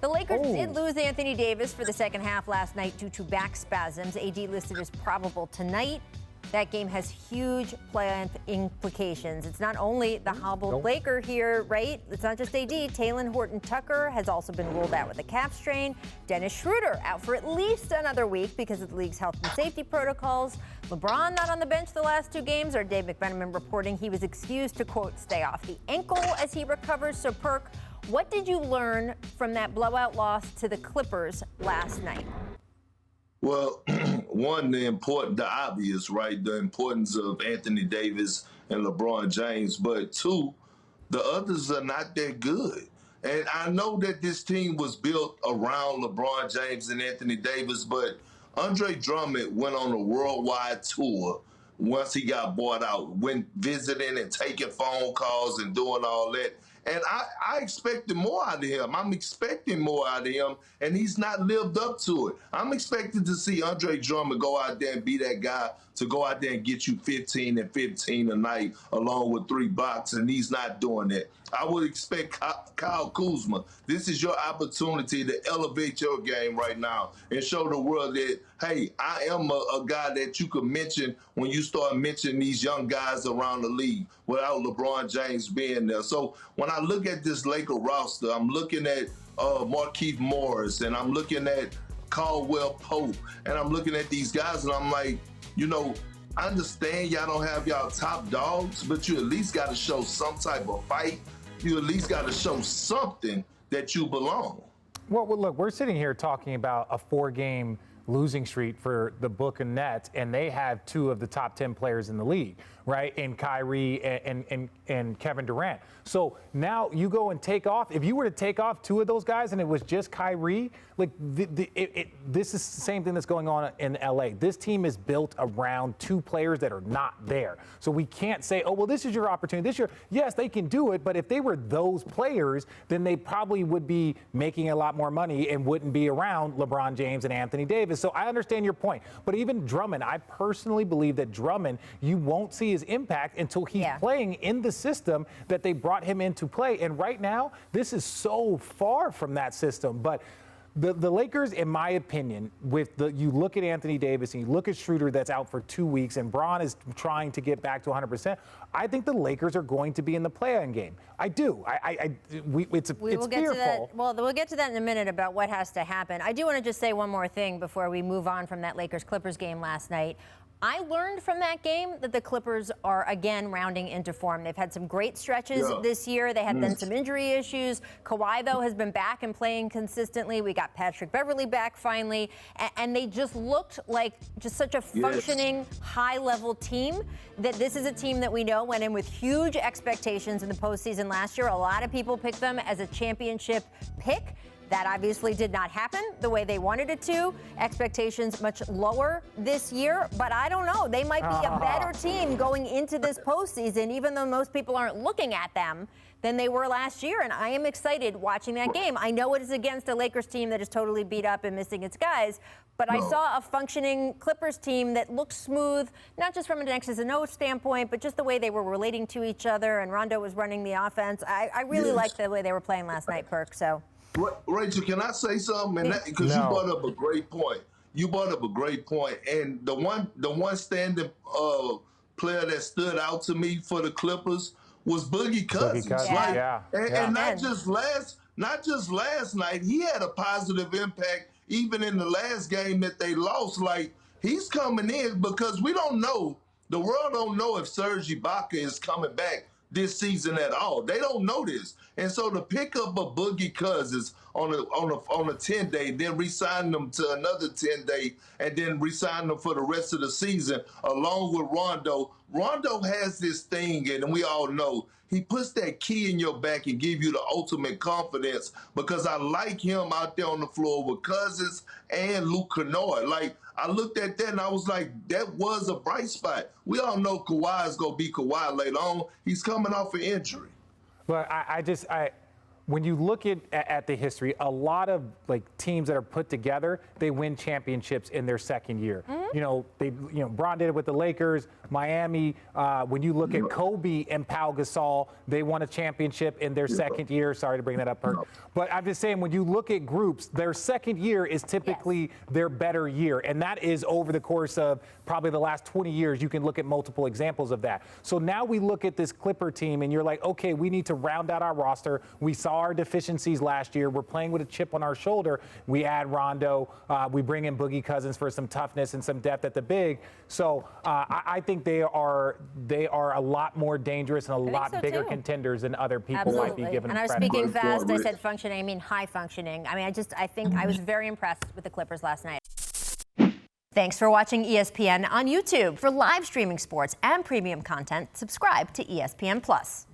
The Lakers did lose Anthony Davis for the second half last night due to back spasms. AD listed as probable tonight. That game has huge playoff implications. It's not only the hobbled Laker here, right? It's not just AD. Talen Horton-Tucker has also been ruled out with a calf strain. Dennis Schroeder out for at least another week because of the league's health and safety protocols. LeBron not on the bench the last 2 games, or Dave McMenamin reporting he was excused to, quote, stay off the ankle as he recovers. So, Perk, what did you learn from that blowout loss to the Clippers last night? Well, one, the obvious, right? The importance of Anthony Davis and LeBron James. But 2, the others are not that good. And I know that this team was built around LeBron James and Anthony Davis, but Andre Drummond went on a worldwide tour once he got bought out, went visiting and taking phone calls and doing all that. And I expected more out of him. I'm expecting more out of him, and he's not lived up to it. I'm expecting to see Andre Drummond go out there and be that guy to go out there and get you 15 and 15 a night along with 3 blocks, and he's not doing that. I would expect Kyle Kuzma. This is your opportunity to elevate your game right now and show the world that, hey, I am a guy that you could mention when you start mentioning these young guys around the league without LeBron James being there. So when I look at this Laker roster, I'm looking at Markieff Morris, and I'm looking at Caldwell Pope, and I'm looking at these guys, and I'm like, you know, I understand y'all don't have y'all top dogs, but you at least got to show some type of fight. You at least got to show something that you belong. Well, look, we're sitting here talking about a 4-game losing streak for the Brooklyn Nets, and they have 2 of the top 10 players in the league, right? And Kyrie and Kevin Durant. So now you go and take off. If you were to take off 2 of those guys and it was just Kyrie, like this is the same thing that's going on in LA. This team is built around 2 players that are not there. So we can't say, oh, well, this is your opportunity this year. Yes, they can do it, but if they were those players, then they probably would be making a lot more money and wouldn't be around LeBron James and Anthony Davis. So I understand your point. But even Drummond, I personally believe that Drummond, you won't see his impact until he's playing in the system that they brought him in to play. And right now, this is so far from that system. But the Lakers, in my opinion, you look at Anthony Davis and you look at Schroeder that's out for 2 weeks, and Braun is trying to get back to 100%. I think the Lakers are going to be in the play-in game. I do. It's fearful. Well, we'll get to that in a minute about what has to happen. I do want to just say one more thing before we move on from that Lakers-Clippers game last night. I learned from that game that the Clippers are, again, rounding into form. They've had some great stretches this year. They had then some injury issues. Kawhi, though, has been back and playing consistently. We got Patrick Beverley back finally. And they just looked like just such a functioning, high-level team that this is a team that we know went in with huge expectations in the postseason last year. A lot of people picked them as a championship pick. That obviously did not happen the way they wanted it to. Expectations much lower this year, but I don't know. They might be a better team going into this postseason, even though most people aren't looking at them than they were last year. And I am excited watching that game. I know it is against a Lakers team that is totally beat up and missing its guys, but I saw a functioning Clippers team that looked smooth, not just from an X's and O's standpoint, but just the way they were relating to each other, and Rondo was running the offense. I really liked the way they were playing last night, Perk, so. Rachel, can I say something? Because you brought up a great point. And the one standing player that stood out to me for the Clippers was Boogie Cousins. Right? And not just last night. He had a positive impact even in the last game that they lost. Like, he's coming in because we don't know. The world don't know if Serge Ibaka is coming back this season at all. They don't know this. And so the pickup of Boogie Cousins on a 10-day, then re-sign them to another 10-day, and then re-sign them for the rest of the season, along with Rondo. Rondo has this thing, and we all know, he puts that key in your back and give you the ultimate confidence, because I like him out there on the floor with Cousins and Luke Kennard. Like, I looked at that and I was like, that was a bright spot. We all know Kawhi is going to be Kawhi later on. He's coming off an injury. But when you look at the history, a lot of like teams that are put together, they win championships in their second year. Bron did it with the Lakers, Miami. When you look at Kobe and Pau Gasol, they won a championship in their second year. Sorry to bring that up, Perk. But I'm just saying, when you look at groups, their second year is typically their better year. And that is over the course of probably the last 20 years. You can look at multiple examples of that. So now we look at this Clipper team and you're like, okay, we need to round out our roster. We saw our deficiencies last year. We're playing with a chip on our shoulder. We add Rondo. We bring in Boogie Cousins for some toughness and some depth at the big. So I think they are a lot more dangerous and a lot bigger contenders than other people might be giving them credit. And I was speaking fast. I said functioning. I mean high functioning. I mean, I think I was very impressed with the Clippers last night. Thanks for watching ESPN on YouTube. For live streaming sports and premium content, subscribe to ESPN+.